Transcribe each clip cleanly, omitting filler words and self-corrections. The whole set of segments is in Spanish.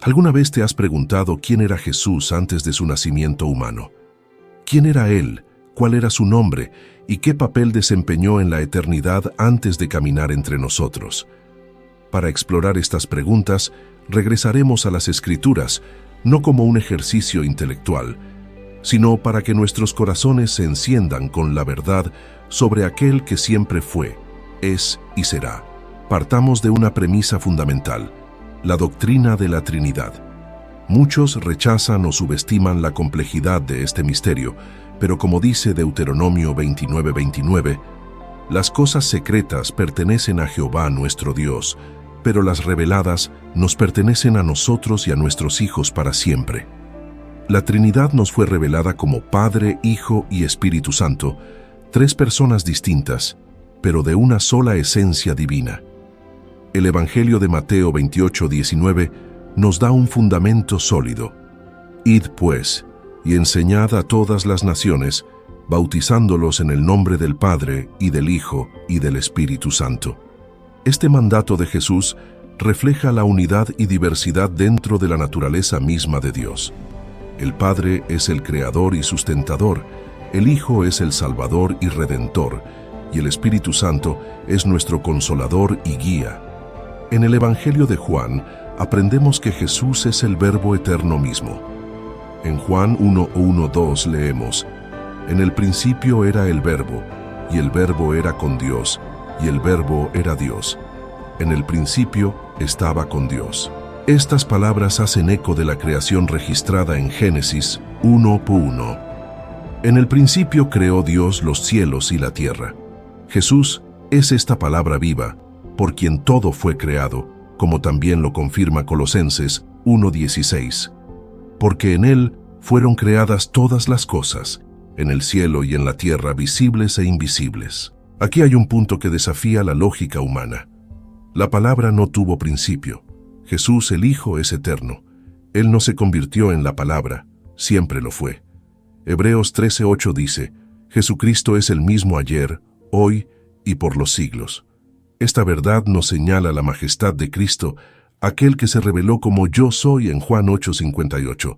¿Alguna vez te has preguntado quién era Jesús antes de su nacimiento humano? ¿Quién era Él? ¿Cuál era su nombre? ¿Y qué papel desempeñó en la eternidad antes de caminar entre nosotros? Para explorar estas preguntas, regresaremos a las Escrituras, no como un ejercicio intelectual, sino para que nuestros corazones se enciendan con la verdad sobre aquel que siempre fue, es y será. Partamos de una premisa fundamental: la doctrina de la Trinidad. Muchos rechazan o subestiman la complejidad de este misterio, pero como dice Deuteronomio 29:29, las cosas secretas pertenecen a Jehová nuestro Dios, pero las reveladas nos pertenecen a nosotros y a nuestros hijos para siempre. La Trinidad nos fue revelada como Padre, Hijo y Espíritu Santo, tres personas distintas, pero de una sola esencia divina. El Evangelio de Mateo 28:19 nos da un fundamento sólido. Id pues, y enseñad a todas las naciones, bautizándolos en el nombre del Padre, y del Hijo, y del Espíritu Santo. Este mandato de Jesús refleja la unidad y diversidad dentro de la naturaleza misma de Dios. El Padre es el Creador y sustentador, el Hijo es el Salvador y Redentor, y el Espíritu Santo es nuestro Consolador y Guía. En el Evangelio de Juan, aprendemos que Jesús es el Verbo eterno mismo. En Juan 1:1-2 leemos: En el principio era el Verbo, y el Verbo era con Dios, y el Verbo era Dios. En el principio estaba con Dios. Estas palabras hacen eco de la creación registrada en Génesis 1:1. En el principio creó Dios los cielos y la tierra. Jesús es esta palabra viva, por quien todo fue creado, como también lo confirma Colosenses 1:16. Porque en Él fueron creadas todas las cosas, en el cielo y en la tierra, visibles e invisibles. Aquí hay un punto que desafía la lógica humana. La palabra no tuvo principio. Jesús, el Hijo, es eterno. Él no se convirtió en la palabra, siempre lo fue. Hebreos 13:8 dice: Jesucristo es el mismo ayer, hoy y por los siglos. Esta verdad nos señala la majestad de Cristo, aquel que se reveló como Yo Soy en Juan 8:58.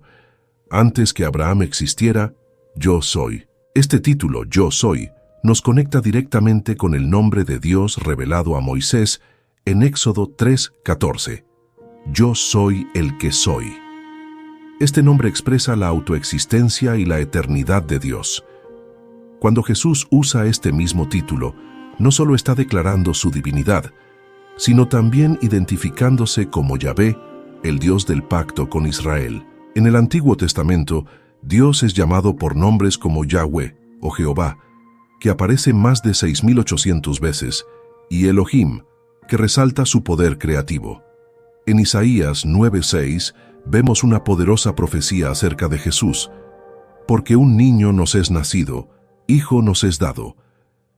Antes que Abraham existiera, Yo Soy. Este título, Yo Soy, nos conecta directamente con el nombre de Dios revelado a Moisés en Éxodo 3:14. Yo soy el que soy. Este nombre expresa la autoexistencia y la eternidad de Dios. Cuando Jesús usa este mismo título, no solo está declarando su divinidad, sino también identificándose como Yahvé, el Dios del pacto con Israel. En el Antiguo Testamento, Dios es llamado por nombres como Yahweh o Jehová, que aparece más de 6.800 veces, y Elohim, que resalta su poder creativo. En Isaías 9:6 vemos una poderosa profecía acerca de Jesús. Porque un niño nos es nacido, hijo nos es dado.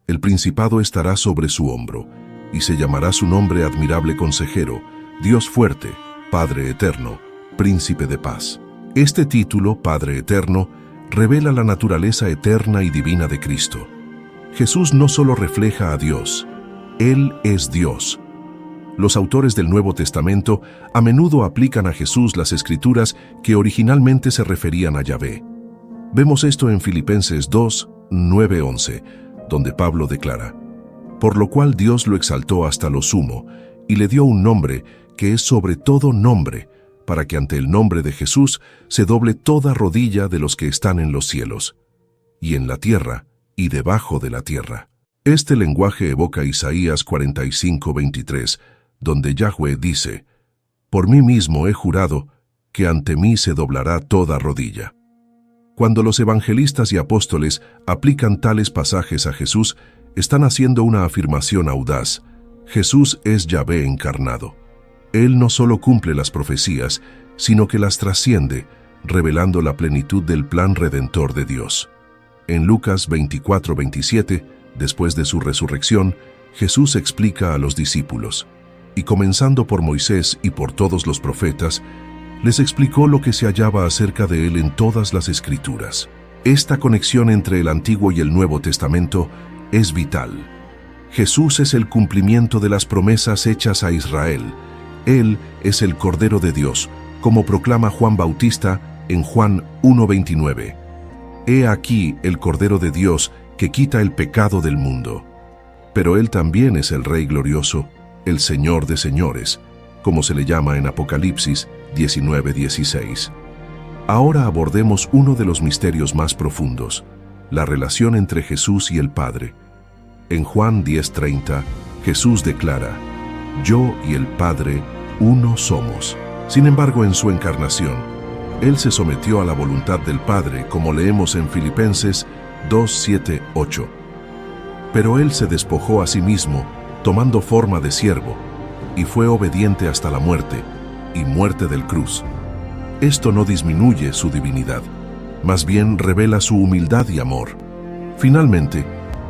El principado estará sobre su hombro, y se llamará su nombre Admirable Consejero, Dios Fuerte, Padre Eterno, Príncipe de Paz. Este título, Padre Eterno, revela la naturaleza eterna y divina de Cristo. Jesús no solo refleja a Dios, Él es Dios. Los autores del Nuevo Testamento a menudo aplican a Jesús las escrituras que originalmente se referían a Yahvé. Vemos esto en Filipenses 2:9-11, donde Pablo declara: Por lo cual Dios lo exaltó hasta lo sumo, y le dio un nombre que es sobre todo nombre, para que ante el nombre de Jesús se doble toda rodilla de los que están en los cielos, y en la tierra, y debajo de la tierra. Este lenguaje evoca Isaías 45:23, donde Yahweh dice: Por mí mismo he jurado que ante mí se doblará toda rodilla. Cuando los evangelistas y apóstoles aplican tales pasajes a Jesús, están haciendo una afirmación audaz: Jesús es Yahvé encarnado. Él no solo cumple las profecías, sino que las trasciende, revelando la plenitud del plan redentor de Dios. En Lucas 24:27, después de su resurrección, Jesús explica a los discípulos: Y comenzando por Moisés y por todos los profetas, les explicó lo que se hallaba acerca de él en todas las Escrituras. Esta conexión entre el Antiguo y el Nuevo Testamento es vital. Jesús es el cumplimiento de las promesas hechas a Israel. Él es el Cordero de Dios, como proclama Juan Bautista en Juan 1:29. He aquí el Cordero de Dios que quita el pecado del mundo. Pero Él también es el Rey glorioso, el Señor de señores, como se le llama en Apocalipsis 19:16. Ahora abordemos uno de los misterios más profundos, la relación entre Jesús y el Padre. En Juan 10:30, Jesús declara: Yo y el Padre uno somos. Sin embargo, en su encarnación, Él se sometió a la voluntad del Padre, como leemos en Filipenses 2:7-8. Pero Él se despojó a sí mismo, tomando forma de siervo, y fue obediente hasta la muerte, y muerte del cruz. Esto no disminuye su divinidad, más bien revela su humildad y amor. Finalmente,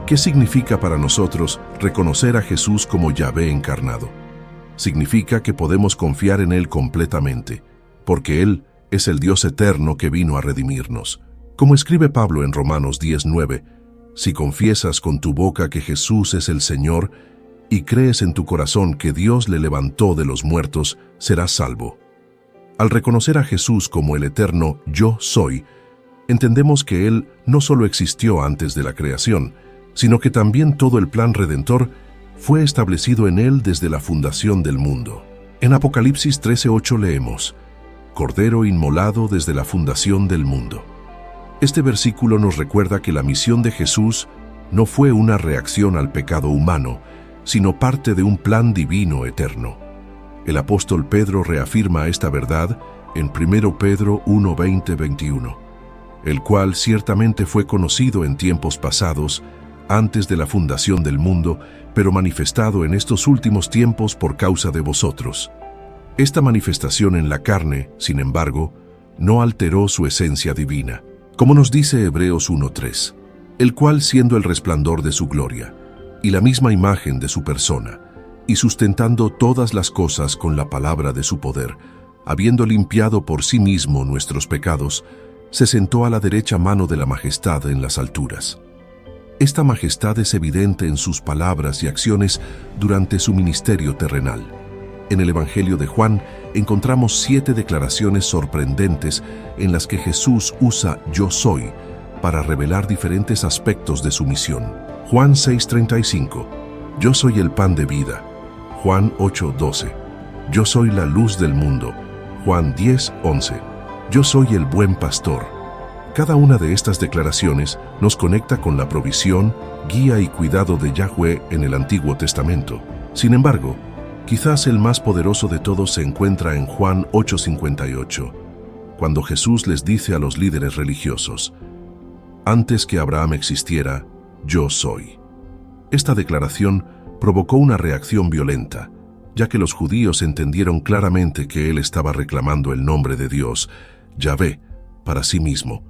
¿qué significa para nosotros reconocer a Jesús como Yahvé encarnado? Significa que podemos confiar en Él completamente, porque Él es el Dios eterno que vino a redimirnos. Como escribe Pablo en Romanos 10:9, si confiesas con tu boca que Jesús es el Señor y crees en tu corazón que Dios le levantó de los muertos, serás salvo. Al reconocer a Jesús como el eterno Yo Soy, entendemos que Él no solo existió antes de la creación, sino que también todo el plan redentor fue establecido en Él desde la fundación del mundo. En Apocalipsis 13:8 leemos: Cordero inmolado desde la fundación del mundo. Este versículo nos recuerda que la misión de Jesús no fue una reacción al pecado humano, sino parte de un plan divino eterno. El apóstol Pedro reafirma esta verdad en 1 Pedro 1:20-21, el cual ciertamente fue conocido en tiempos pasados, antes de la fundación del mundo, pero manifestado en estos últimos tiempos por causa de vosotros. Esta manifestación en la carne, sin embargo, no alteró su esencia divina, como nos dice Hebreos 1:3, el cual, siendo el resplandor de su gloria y la misma imagen de su persona, y sustentando todas las cosas con la palabra de su poder, habiendo limpiado por sí mismo nuestros pecados, se sentó a la derecha mano de la majestad en las alturas. Esta majestad es evidente en sus palabras y acciones durante su ministerio terrenal. En el Evangelio de Juan encontramos 7 declaraciones sorprendentes en las que Jesús usa Yo Soy para revelar diferentes aspectos de su misión. Juan 6:35, Yo soy el pan de vida. Juan 8:12, Yo soy la luz del mundo. Juan 10:11, Yo soy el buen pastor. Cada una de estas declaraciones nos conecta con la provisión, guía y cuidado de Yahweh en el Antiguo Testamento. Sin embargo, quizás el más poderoso de todos se encuentra en Juan 8:58, cuando Jesús les dice a los líderes religiosos: Antes que Abraham existiera, yo soy. Esta declaración provocó una reacción violenta, ya que los judíos entendieron claramente que él estaba reclamando el nombre de Dios, Yahvé, para sí mismo.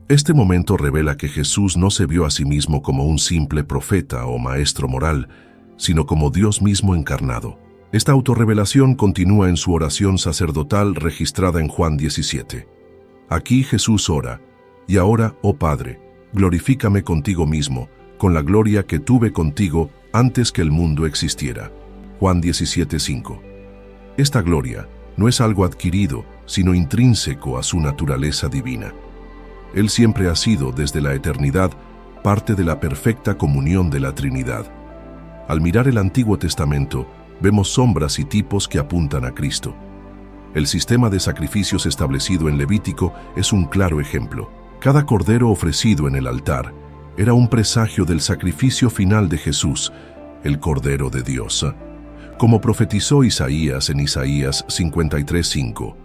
Este momento revela que Jesús no se vio a sí mismo como un simple profeta o maestro moral, sino como Dios mismo encarnado. Esta autorrevelación continúa en su oración sacerdotal registrada en Juan 17. Aquí Jesús ora: Y ahora, oh Padre, glorifícame contigo mismo, con la gloria que tuve contigo antes que el mundo existiera. Juan 17:5. Esta gloria no es algo adquirido, sino intrínseco a su naturaleza divina. Él siempre ha sido, desde la eternidad, parte de la perfecta comunión de la Trinidad. Al mirar el Antiguo Testamento, vemos sombras y tipos que apuntan a Cristo. El sistema de sacrificios establecido en Levítico es un claro ejemplo. Cada cordero ofrecido en el altar era un presagio del sacrificio final de Jesús, el Cordero de Dios. Como profetizó Isaías en Isaías 53:5,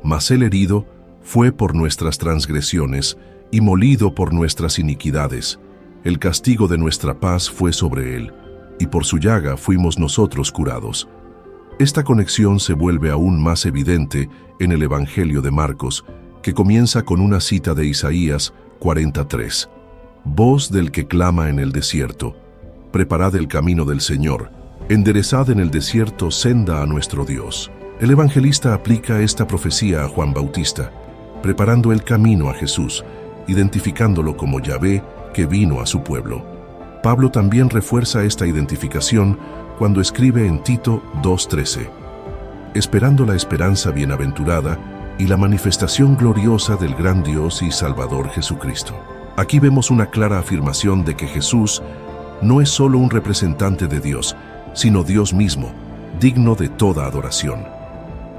mas el herido fue por nuestras transgresiones y molido por nuestras iniquidades. El castigo de nuestra paz fue sobre él, y por su llaga fuimos nosotros curados. Esta conexión se vuelve aún más evidente en el Evangelio de Marcos, que comienza con una cita de Isaías 43. Voz del que clama en el desierto, preparad el camino del Señor, enderezad en el desierto senda a nuestro Dios. El evangelista aplica esta profecía a Juan Bautista, preparando el camino a Jesús, identificándolo como Yahvé que vino a su pueblo. Pablo también refuerza esta identificación cuando escribe en Tito 2:13, esperando la esperanza bienaventurada y la manifestación gloriosa del gran Dios y Salvador Jesucristo. Aquí vemos una clara afirmación de que Jesús no es solo un representante de Dios, sino Dios mismo, digno de toda adoración.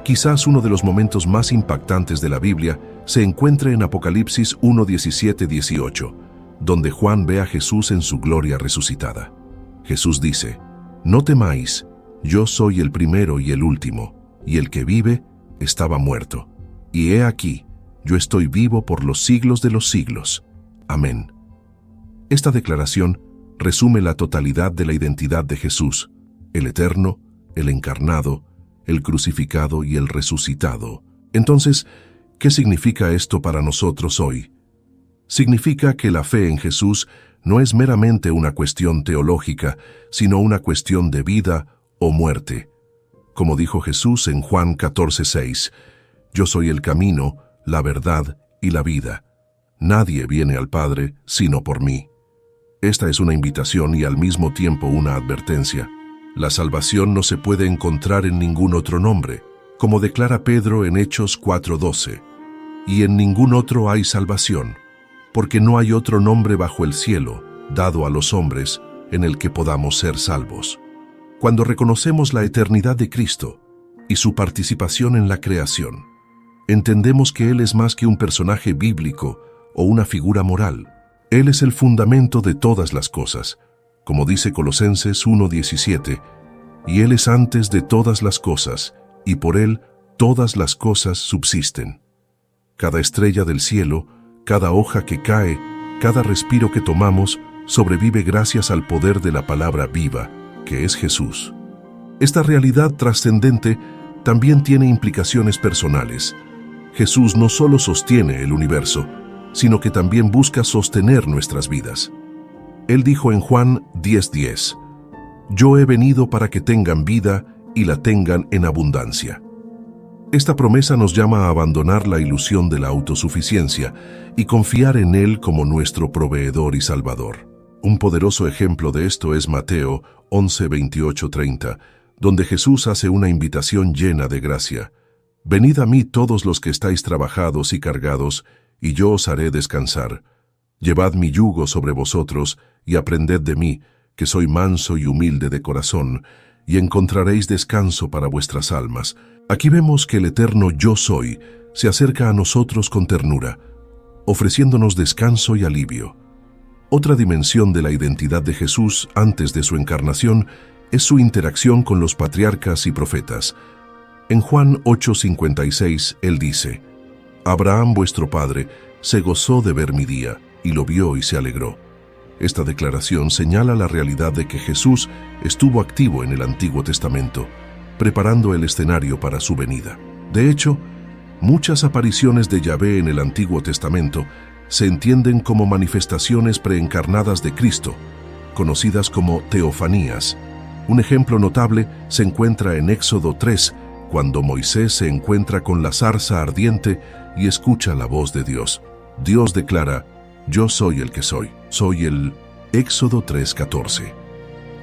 Quizás uno de los momentos más impactantes de la Biblia se encuentre en Apocalipsis 1:17-18, donde Juan ve a Jesús en su gloria resucitada. Jesús dice: «No temáis, yo soy el primero y el último, y el que vive estaba muerto. Y he aquí, yo estoy vivo por los siglos de los siglos. Amén». Esta declaración resume la totalidad de la identidad de Jesús, el eterno, el encarnado, el crucificado y el resucitado. Entonces, ¿qué significa esto para nosotros hoy? Significa que la fe en Jesús no es meramente una cuestión teológica, sino una cuestión de vida o muerte. Como dijo Jesús en Juan 14:6, «Yo soy el camino, la verdad y la vida. Nadie viene al Padre sino por mí». Esta es una invitación y al mismo tiempo una advertencia. La salvación no se puede encontrar en ningún otro nombre, como declara Pedro en Hechos 4:12. «Y en ningún otro hay salvación, porque no hay otro nombre bajo el cielo, dado a los hombres, en el que podamos ser salvos». Cuando reconocemos la eternidad de Cristo y su participación en la creación, entendemos que Él es más que un personaje bíblico o una figura moral. Él es el fundamento de todas las cosas, como dice Colosenses 1:17, «Y Él es antes de todas las cosas, y por Él todas las cosas subsisten». Cada estrella del cielo, cada hoja que cae, cada respiro que tomamos, sobrevive gracias al poder de la palabra viva, que es Jesús. Esta realidad trascendente también tiene implicaciones personales. Jesús no solo sostiene el universo, sino que también busca sostener nuestras vidas. Él dijo en Juan 10:10, «Yo he venido para que tengan vida y la tengan en abundancia». Esta promesa nos llama a abandonar la ilusión de la autosuficiencia y confiar en Él como nuestro proveedor y salvador. Un poderoso ejemplo de esto es Mateo 11:28-30, donde Jesús hace una invitación llena de gracia. «Venid a mí todos los que estáis trabajados y cargados, y yo os haré descansar. Llevad mi yugo sobre vosotros, y aprended de mí, que soy manso y humilde de corazón, y encontraréis descanso para vuestras almas». Aquí vemos que el eterno Yo Soy se acerca a nosotros con ternura, ofreciéndonos descanso y alivio. Otra dimensión de la identidad de Jesús antes de su encarnación es su interacción con los patriarcas y profetas. En Juan 8:56, Él dice: «Abraham vuestro padre se gozó de ver mi día, y lo vio y se alegró». Esta declaración señala la realidad de que Jesús estuvo activo en el Antiguo Testamento, preparando el escenario para su venida. De hecho, muchas apariciones de Yahvé en el Antiguo Testamento se entienden como manifestaciones preencarnadas de Cristo, conocidas como teofanías. Un ejemplo notable se encuentra en Éxodo 3, cuando Moisés se encuentra con la zarza ardiente y escucha la voz de Dios. Dios declara: «Yo soy el que soy». Soy el Éxodo 3:14.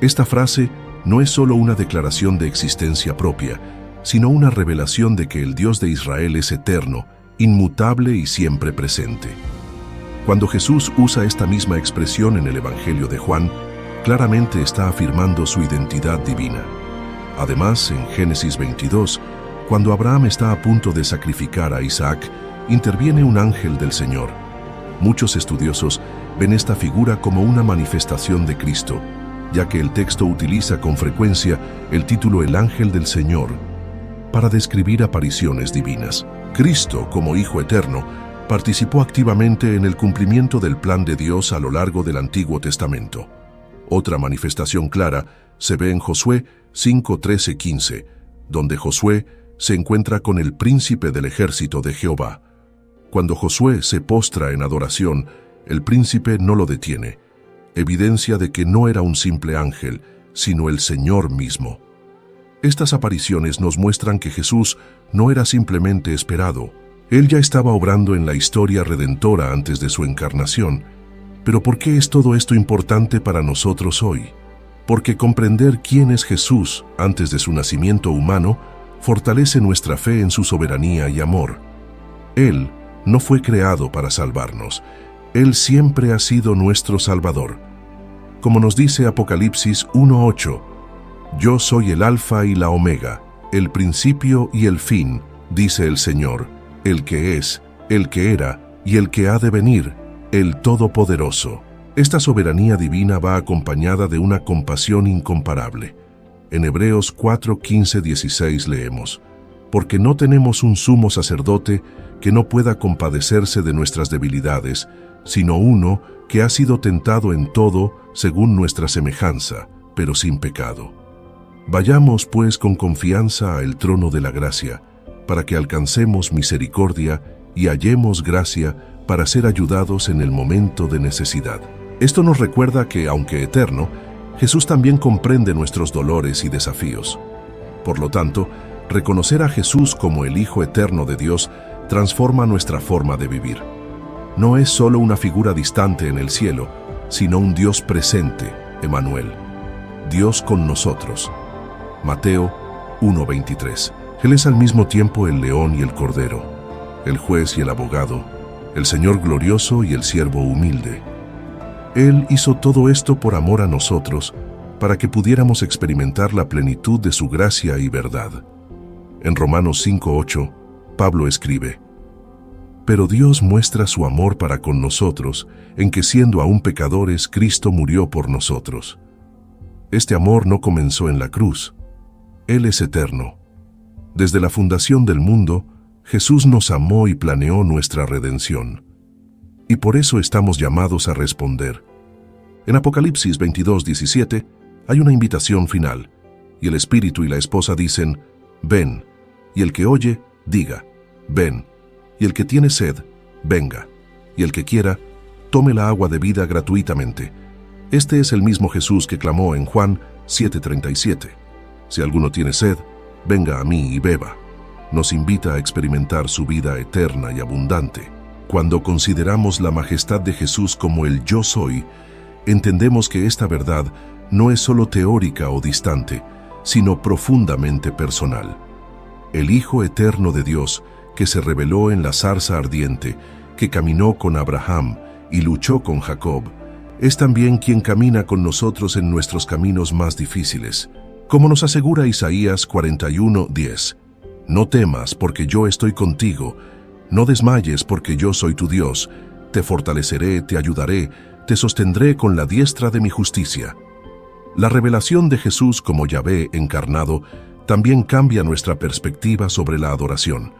Esta frase no es solo una declaración de existencia propia, sino una revelación de que el Dios de Israel es eterno, inmutable y siempre presente. Cuando Jesús usa esta misma expresión en el Evangelio de Juan, claramente está afirmando su identidad divina. Además, en Génesis 22, cuando Abraham está a punto de sacrificar a Isaac, interviene un ángel del Señor. Muchos estudiosos ven esta figura como una manifestación de Cristo, ya que el texto utiliza con frecuencia el título El Ángel del Señor para describir apariciones divinas. Cristo, como Hijo Eterno, participó activamente en el cumplimiento del plan de Dios a lo largo del Antiguo Testamento. Otra manifestación clara se ve en Josué 5:13-15, donde Josué se encuentra con el príncipe del ejército de Jehová. Cuando Josué se postra en adoración, el príncipe no lo detiene, evidencia de que no era un simple ángel, sino el Señor mismo. Estas apariciones nos muestran que Jesús no era simplemente esperado. Él ya estaba obrando en la historia redentora antes de su encarnación. Pero ¿por qué es todo esto importante para nosotros hoy? Porque comprender quién es Jesús antes de su nacimiento humano fortalece nuestra fe en su soberanía y amor. Él no fue creado para salvarnos. Él siempre ha sido nuestro Salvador. Como nos dice Apocalipsis 1:8, yo soy el Alfa y la Omega, el principio y el fin, dice el Señor, el que es, el que era y el que ha de venir, el Todopoderoso. Esta soberanía divina va acompañada de una compasión incomparable. En Hebreos 4:15-16 leemos, porque no tenemos un sumo sacerdote que no pueda compadecerse de nuestras debilidades, sino uno que ha sido tentado en todo según nuestra semejanza, pero sin pecado. Vayamos pues con confianza al trono de la gracia, para que alcancemos misericordia y hallemos gracia para ser ayudados en el momento de necesidad. Esto nos recuerda que, aunque eterno, Jesús también comprende nuestros dolores y desafíos. Por lo tanto, reconocer a Jesús como el Hijo eterno de Dios transforma nuestra forma de vivir. No es solo una figura distante en el cielo, sino un Dios presente, Emmanuel, Dios con nosotros. Mateo 1:23. Él es al mismo tiempo el león y el cordero, el juez y el abogado, el Señor glorioso y el siervo humilde. Él hizo todo esto por amor a nosotros, para que pudiéramos experimentar la plenitud de su gracia y verdad. En Romanos 5:8, Pablo escribe, pero Dios muestra su amor para con nosotros, en que siendo aún pecadores, Cristo murió por nosotros. Este amor no comenzó en la cruz. Él es eterno. Desde la fundación del mundo, Jesús nos amó y planeó nuestra redención. Y por eso estamos llamados a responder. En Apocalipsis 22:17 hay una invitación final, y el Espíritu y la esposa dicen, ven, y el que oye, diga, ven, y el que tiene sed, venga, y el que quiera, tome la agua de vida gratuitamente. Este es el mismo Jesús que clamó en Juan 7:37. Si alguno tiene sed, venga a mí y beba. Nos invita a experimentar su vida eterna y abundante. Cuando consideramos la majestad de Jesús como el Yo Soy, entendemos que esta verdad no es solo teórica o distante, sino profundamente personal. El Hijo eterno de Dios, que se reveló en la zarza ardiente, que caminó con Abraham y luchó con Jacob, es también quien camina con nosotros en nuestros caminos más difíciles. Como nos asegura Isaías 41:10, no temas porque yo estoy contigo, no desmayes porque yo soy tu Dios, te fortaleceré, te ayudaré, te sostendré con la diestra de mi justicia. La revelación de Jesús como Yahvé encarnado también cambia nuestra perspectiva sobre la adoración.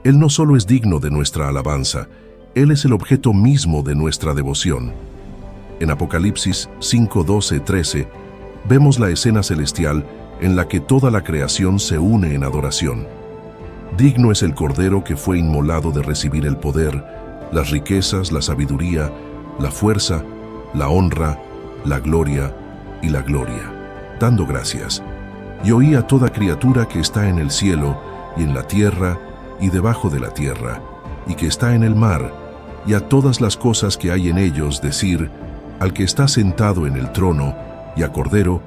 Él no solo es digno de nuestra alabanza, Él es el objeto mismo de nuestra devoción. En Apocalipsis 5:12-13, vemos la escena celestial en la que toda la creación se une en adoración. Digno es el Cordero que fue inmolado de recibir el poder, las riquezas, la sabiduría, la fuerza, la honra, la gloria y la gloria, dando gracias. Y oí a toda criatura que está en el cielo y en la tierra y debajo de la tierra, y que está en el mar, y a todas las cosas que hay en ellos decir, al que está sentado en el trono, y a Cordero,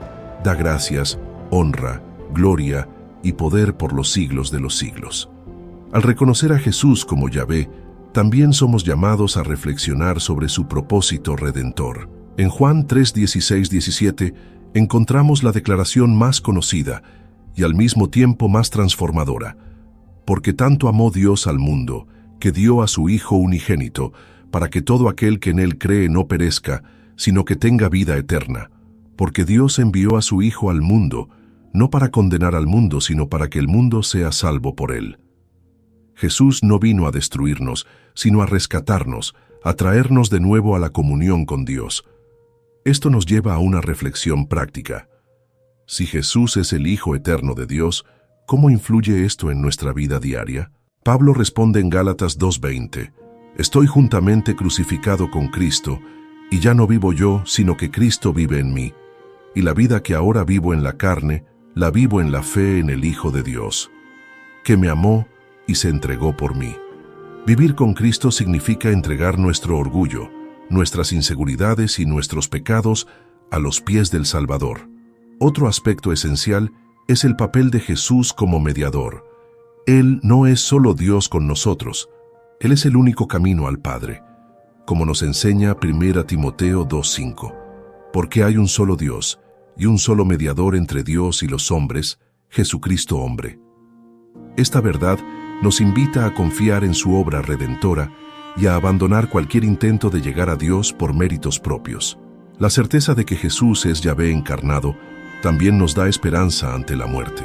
da gracias, honra, gloria y poder por los siglos de los siglos. Al reconocer a Jesús como Yahvé, también somos llamados a reflexionar sobre su propósito redentor. En Juan 3:16-17 encontramos la declaración más conocida y al mismo tiempo más transformadora. Porque tanto amó Dios al mundo, que dio a su Hijo unigénito, para que todo aquel que en Él cree no perezca, sino que tenga vida eterna. Porque Dios envió a su Hijo al mundo, no para condenar al mundo, sino para que el mundo sea salvo por Él. Jesús no vino a destruirnos, sino a rescatarnos, a traernos de nuevo a la comunión con Dios. Esto nos lleva a una reflexión práctica. Si Jesús es el Hijo eterno de Dios, ¿cómo influye esto en nuestra vida diaria? Pablo responde en Gálatas 2:20, estoy juntamente crucificado con Cristo, y ya no vivo yo, sino que Cristo vive en mí. Y la vida que ahora vivo en la carne, la vivo en la fe en el Hijo de Dios, que me amó y se entregó por mí. Vivir con Cristo significa entregar nuestro orgullo, nuestras inseguridades y nuestros pecados a los pies del Salvador. Otro aspecto esencial es el papel de Jesús como mediador. Él no es solo Dios con nosotros, Él es el único camino al Padre, como nos enseña 1 Timoteo 2:5, porque hay un solo Dios y un solo mediador entre Dios y los hombres, Jesucristo hombre. Esta verdad nos invita a confiar en su obra redentora y a abandonar cualquier intento de llegar a Dios por méritos propios. La certeza de que Jesús es Yahvé encarnado también nos da esperanza ante la muerte.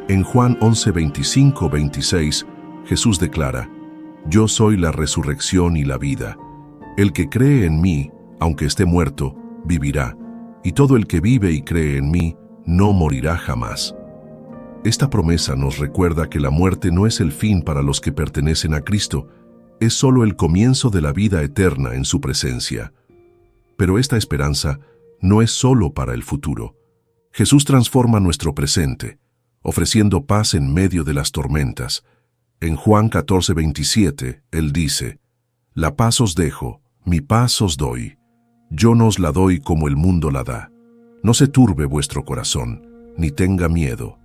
En Juan 11:25-26, Jesús declara: Yo soy la resurrección y la vida. El que cree en mí, aunque esté muerto, vivirá, y todo el que vive y cree en mí, no morirá jamás. Esta promesa nos recuerda que la muerte no es el fin para los que pertenecen a Cristo, es solo el comienzo de la vida eterna en su presencia. Pero esta esperanza no es solo para el futuro. Jesús transforma nuestro presente, ofreciendo paz en medio de las tormentas. En Juan 14:27, Él dice: La paz os dejo, mi paz os doy. Yo no os la doy como el mundo la da. No se turbe vuestro corazón, ni tenga miedo.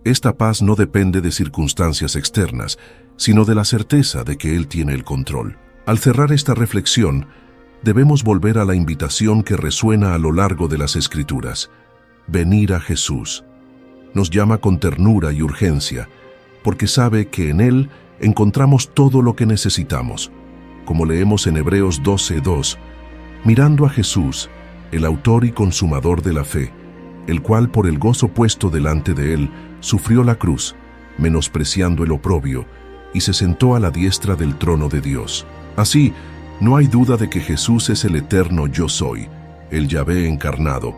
Esta paz no depende de circunstancias externas, sino de la certeza de que Él tiene el control. Al cerrar esta reflexión, debemos volver a la invitación que resuena a lo largo de las Escrituras: venir a Jesús. Nos llama con ternura y urgencia, porque sabe que en Él encontramos todo lo que necesitamos. Como leemos en Hebreos 12:2, mirando a Jesús, el autor y consumador de la fe, el cual por el gozo puesto delante de Él sufrió la cruz, menospreciando el oprobio, y se sentó a la diestra del trono de Dios. Así, no hay duda de que Jesús es el eterno Yo Soy, el Yahvé encarnado,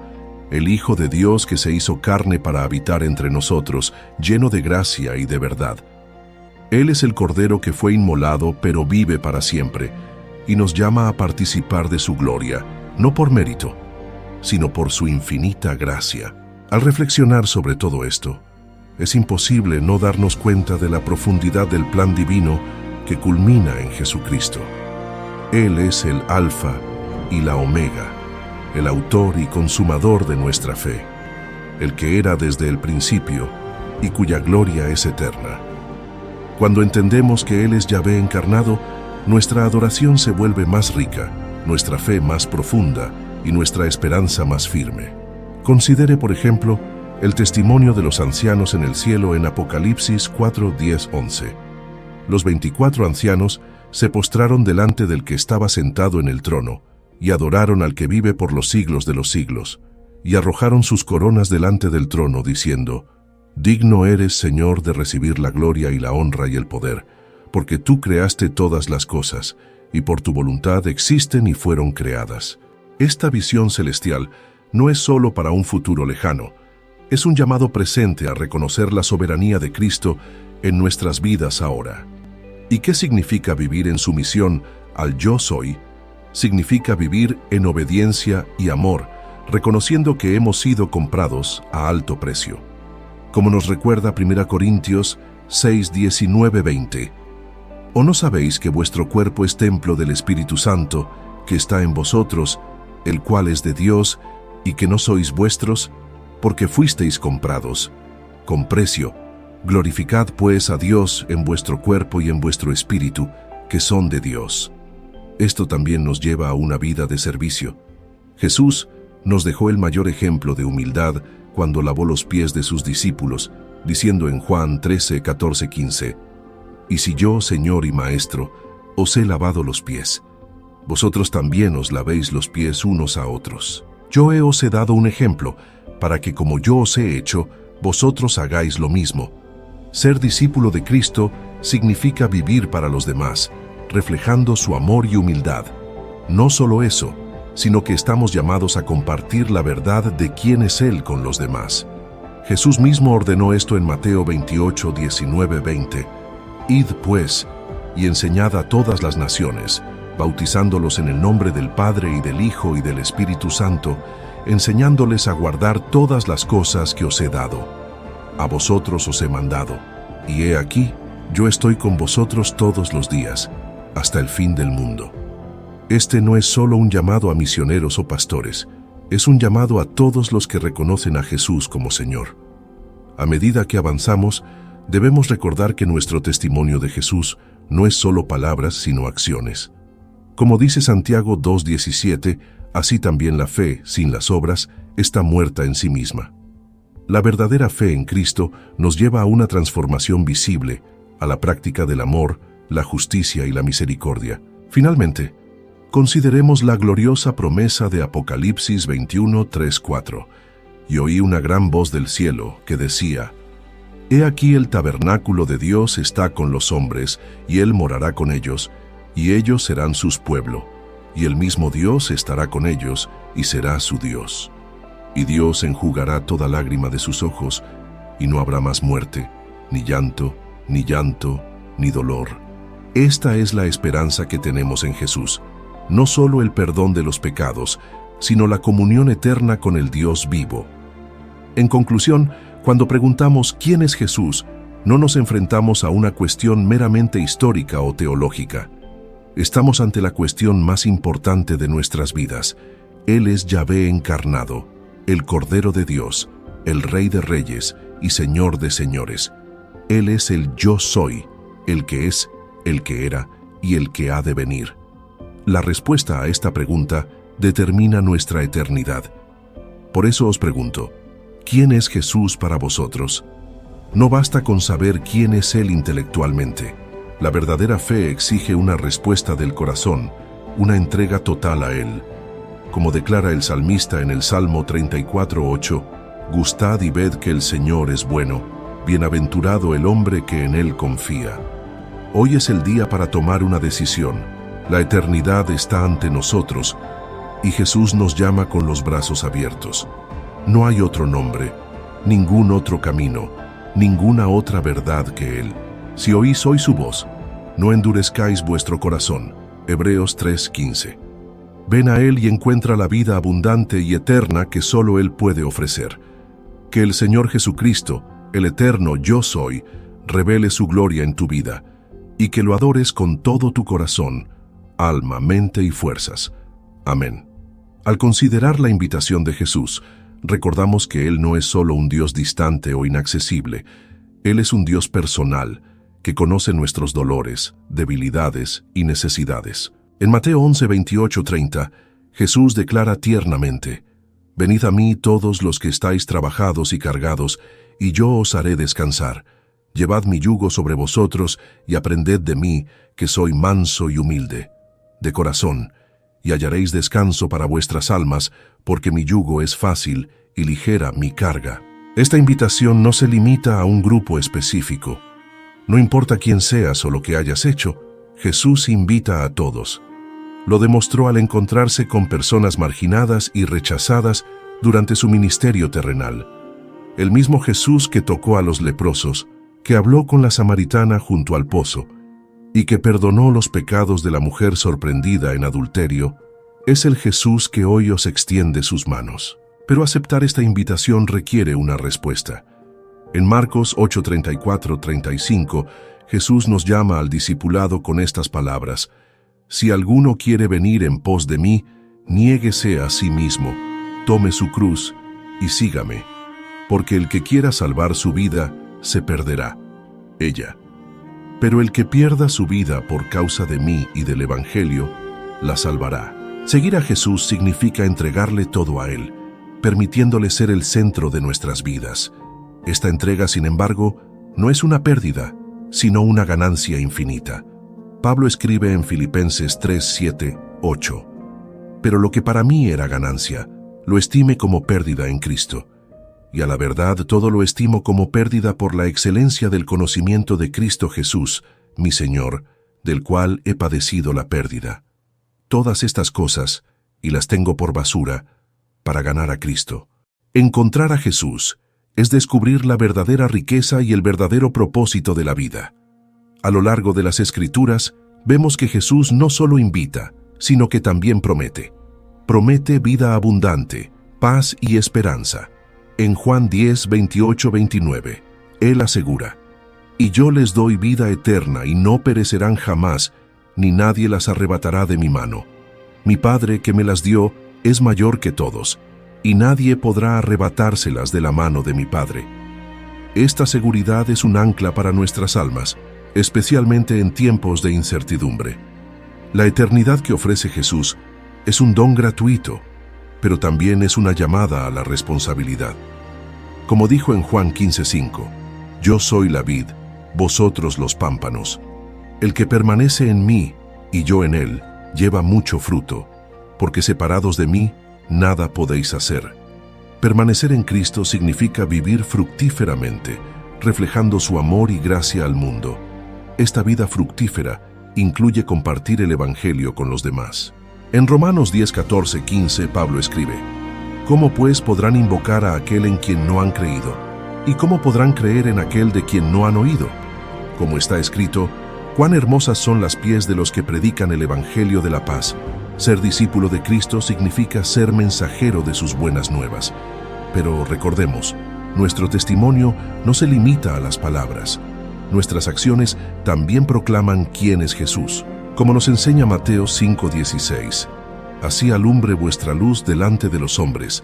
el Hijo de Dios que se hizo carne para habitar entre nosotros, lleno de gracia y de verdad. Él es el Cordero que fue inmolado, pero vive para siempre, y nos llama a participar de su gloria, no por mérito, sino por su infinita gracia. Al reflexionar sobre todo esto, es imposible no darnos cuenta de la profundidad del plan divino que culmina en Jesucristo. Él es el Alfa y la Omega, el autor y consumador de nuestra fe, el que era desde el principio y cuya gloria es eterna. Cuando entendemos que Él es Yahvé encarnado, nuestra adoración se vuelve más rica, nuestra fe más profunda y nuestra esperanza más firme. Considere, por ejemplo, el testimonio de los ancianos en el cielo en Apocalipsis 4:10-11. Los 24 ancianos se postraron delante del que estaba sentado en el trono, y adoraron al que vive por los siglos de los siglos, y arrojaron sus coronas delante del trono, diciendo: Digno eres, Señor, de recibir la gloria y la honra y el poder, porque tú creaste todas las cosas, y por tu voluntad existen y fueron creadas. Esta visión celestial no es solo para un futuro lejano, es un llamado presente a reconocer la soberanía de Cristo en nuestras vidas ahora. ¿Y qué significa vivir en sumisión al Yo Soy? Significa vivir en obediencia y amor, reconociendo que hemos sido comprados a alto precio. Como nos recuerda 1 Corintios 6:19-20. ¿O no sabéis que vuestro cuerpo es templo del Espíritu Santo, que está en vosotros, el cual es de Dios, y que no sois vuestros, porque fuisteis comprados con precio? Glorificad pues a Dios en vuestro cuerpo y en vuestro espíritu, que son de Dios. Esto también nos lleva a una vida de servicio. Jesús nos dejó el mayor ejemplo de humildad cuando lavó los pies de sus discípulos, diciendo en Juan 13:14-15, «Y si yo, Señor y Maestro, os he lavado los pies, vosotros también os lavéis los pies unos a otros. Yo os he dado un ejemplo, para que como yo os he hecho, vosotros hagáis lo mismo». Ser discípulo de Cristo significa vivir para los demás, reflejando su amor y humildad. No solo eso, sino que estamos llamados a compartir la verdad de quién es Él con los demás. Jesús mismo ordenó esto en Mateo 28:19-20. «Id pues, y enseñad a todas las naciones, bautizándolos en el nombre del Padre y del Hijo y del Espíritu Santo, enseñándoles a guardar todas las cosas que os he dado. A vosotros os he mandado, y he aquí, yo estoy con vosotros todos los días, hasta el fin del mundo». Este no es solo un llamado a misioneros o pastores, es un llamado a todos los que reconocen a Jesús como Señor. A medida que avanzamos, debemos recordar que nuestro testimonio de Jesús no es solo palabras, sino acciones. Como dice Santiago 2:17, así también la fe, sin las obras, está muerta en sí misma. La verdadera fe en Cristo nos lleva a una transformación visible, a la práctica del amor, la justicia y la misericordia. Finalmente, consideremos la gloriosa promesa de Apocalipsis 21:3-4. Y oí una gran voz del cielo que decía: He aquí el tabernáculo de Dios está con los hombres, y Él morará con ellos, y ellos serán sus pueblo, y el mismo Dios estará con ellos, y será su Dios. Y Dios enjugará toda lágrima de sus ojos, y no habrá más muerte, ni llanto, ni dolor. Esta es la esperanza que tenemos en Jesús, no solo el perdón de los pecados, sino la comunión eterna con el Dios vivo. En conclusión, cuando preguntamos ¿quién es Jesús?, no nos enfrentamos a una cuestión meramente histórica o teológica. Estamos ante la cuestión más importante de nuestras vidas. Él es Yahvé encarnado, el Cordero de Dios, el Rey de Reyes y Señor de Señores. Él es el Yo Soy, el que es, el que era y el que ha de venir. La respuesta a esta pregunta determina nuestra eternidad. Por eso os pregunto, ¿quién es Jesús para vosotros? No basta con saber quién es Él intelectualmente. La verdadera fe exige una respuesta del corazón, una entrega total a Él. Como declara el salmista en el Salmo 34:8, «Gustad y ved que el Señor es bueno, bienaventurado el hombre que en Él confía». Hoy es el día para tomar una decisión. La eternidad está ante nosotros y Jesús nos llama con los brazos abiertos. No hay otro nombre, ningún otro camino, ninguna otra verdad que Él. Si oís hoy su voz, no endurezcáis vuestro corazón. Hebreos 3:15. Ven a Él y encuentra la vida abundante y eterna que solo Él puede ofrecer. Que el Señor Jesucristo, el eterno Yo Soy, revele su gloria en tu vida y que lo adores con todo tu corazón, alma, mente y fuerzas. Amén. Al considerar la invitación de Jesús, recordamos que Él no es solo un Dios distante o inaccesible. Él es un Dios personal, que conoce nuestros dolores, debilidades y necesidades. En Mateo 11:28-30, Jesús declara tiernamente: «Venid a mí todos los que estáis trabajados y cargados, y yo os haré descansar. Llevad mi yugo sobre vosotros y aprended de mí, que soy manso y humilde de corazón, y hallaréis descanso para vuestras almas, porque mi yugo es fácil y ligera mi carga». Esta invitación no se limita a un grupo específico. No importa quién seas o lo que hayas hecho, Jesús invita a todos. Lo demostró al encontrarse con personas marginadas y rechazadas durante su ministerio terrenal. El mismo Jesús que tocó a los leprosos, que habló con la samaritana junto al pozo, y que perdonó los pecados de la mujer sorprendida en adulterio, es el Jesús que hoy os extiende sus manos. Pero aceptar esta invitación requiere una respuesta. En Marcos 8:34-35, Jesús nos llama al discipulado con estas palabras: «Si alguno quiere venir en pos de mí, niéguese a sí mismo, tome su cruz y sígame, porque el que quiera salvar su vida, se perderá, ella. Pero el que pierda su vida por causa de mí y del Evangelio, la salvará». Seguir a Jesús significa entregarle todo a Él, permitiéndole ser el centro de nuestras vidas. Esta entrega, sin embargo, no es una pérdida, sino una ganancia infinita. Pablo escribe en Filipenses 3:7-8, «Pero lo que para mí era ganancia, lo estime como pérdida en Cristo. Y a la verdad todo lo estimo como pérdida por la excelencia del conocimiento de Cristo Jesús, mi Señor, del cual he padecido la pérdida. Todas estas cosas, y las tengo por basura, para ganar a Cristo». Encontrar a Jesús es descubrir la verdadera riqueza y el verdadero propósito de la vida. A lo largo de las Escrituras, vemos que Jesús no solo invita, sino que también promete. Promete vida abundante, paz y esperanza. En Juan 10:28-29, Él asegura: «Y yo les doy vida eterna y no perecerán jamás, ni nadie las arrebatará de mi mano. Mi Padre que me las dio es mayor que todos, y nadie podrá arrebatárselas de la mano de mi Padre». Esta seguridad es un ancla para nuestras almas, especialmente en tiempos de incertidumbre. La eternidad que ofrece Jesús es un don gratuito, pero también es una llamada a la responsabilidad. Como dijo en Juan 15:5, yo soy la vid, vosotros los pámpanos. El que permanece en mí y yo en él, lleva mucho fruto, porque separados de mí, nada podéis hacer. Permanecer en Cristo significa vivir fructíferamente, reflejando su amor y gracia al mundo. Esta vida fructífera incluye compartir el Evangelio con los demás. En Romanos 10:14-15, Pablo escribe, ¿cómo pues podrán invocar a aquel en quien no han creído? ¿Y cómo podrán creer en aquel de quien no han oído? Como está escrito, cuán hermosas son las pies de los que predican el Evangelio de la paz. Ser discípulo de Cristo significa ser mensajero de sus buenas nuevas. Pero recordemos, nuestro testimonio no se limita a las palabras. Nuestras acciones también proclaman quién es Jesús. Como nos enseña Mateo 5:16, así alumbre vuestra luz delante de los hombres,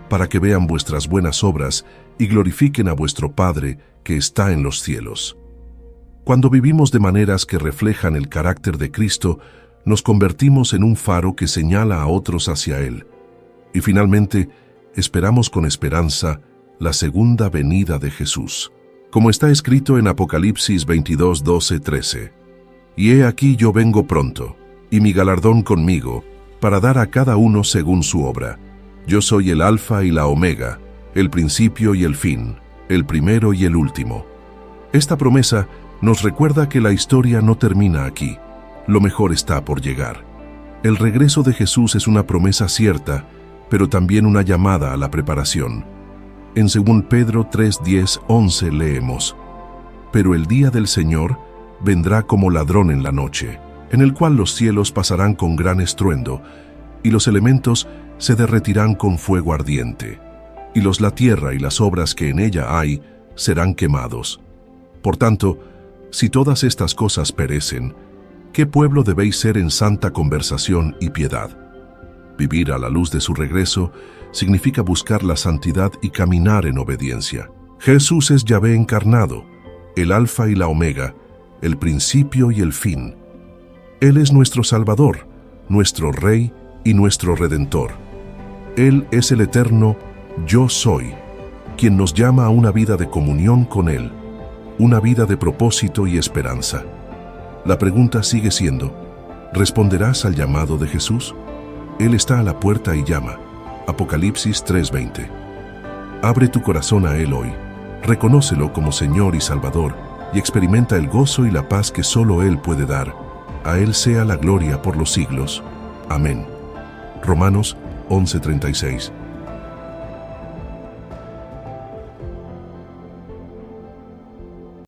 para que vean vuestras buenas obras y glorifiquen a vuestro Padre que está en los cielos. Cuando vivimos de maneras que reflejan el carácter de Cristo, nos convertimos en un faro que señala a otros hacia Él. Y finalmente, esperamos con esperanza la segunda venida de Jesús. Como está escrito en Apocalipsis 22:12-13, y he aquí yo vengo pronto, y mi galardón conmigo, para dar a cada uno según su obra. Yo soy el Alfa y la Omega, el principio y el fin, el primero y el último. Esta promesa nos recuerda que la historia no termina aquí. Lo mejor está por llegar. El regreso de Jesús es una promesa cierta, pero también una llamada a la preparación. En 2 Pedro 3:10-11 leemos, pero el día del Señor vendrá como ladrón en la noche, en el cual los cielos pasarán con gran estruendo, y los elementos se derretirán con fuego ardiente, y la tierra y las obras que en ella hay serán quemados. Por tanto, si todas estas cosas perecen, ¿qué pueblo debéis ser en santa conversación y piedad? Vivir a la luz de su regreso significa buscar la santidad y caminar en obediencia. Jesús es Yahvé encarnado, el Alfa y la Omega, el principio y el fin. Él es nuestro Salvador, nuestro Rey y nuestro Redentor. Él es el eterno Yo Soy, quien nos llama a una vida de comunión con Él, una vida de propósito y esperanza. La pregunta sigue siendo, ¿responderás al llamado de Jesús? Él está a la puerta y llama. Apocalipsis 3:20. Abre tu corazón a Él hoy, reconócelo como Señor y Salvador y experimenta el gozo y la paz que solo Él puede dar. A Él sea la gloria por los siglos. Amén. Romanos 11:36.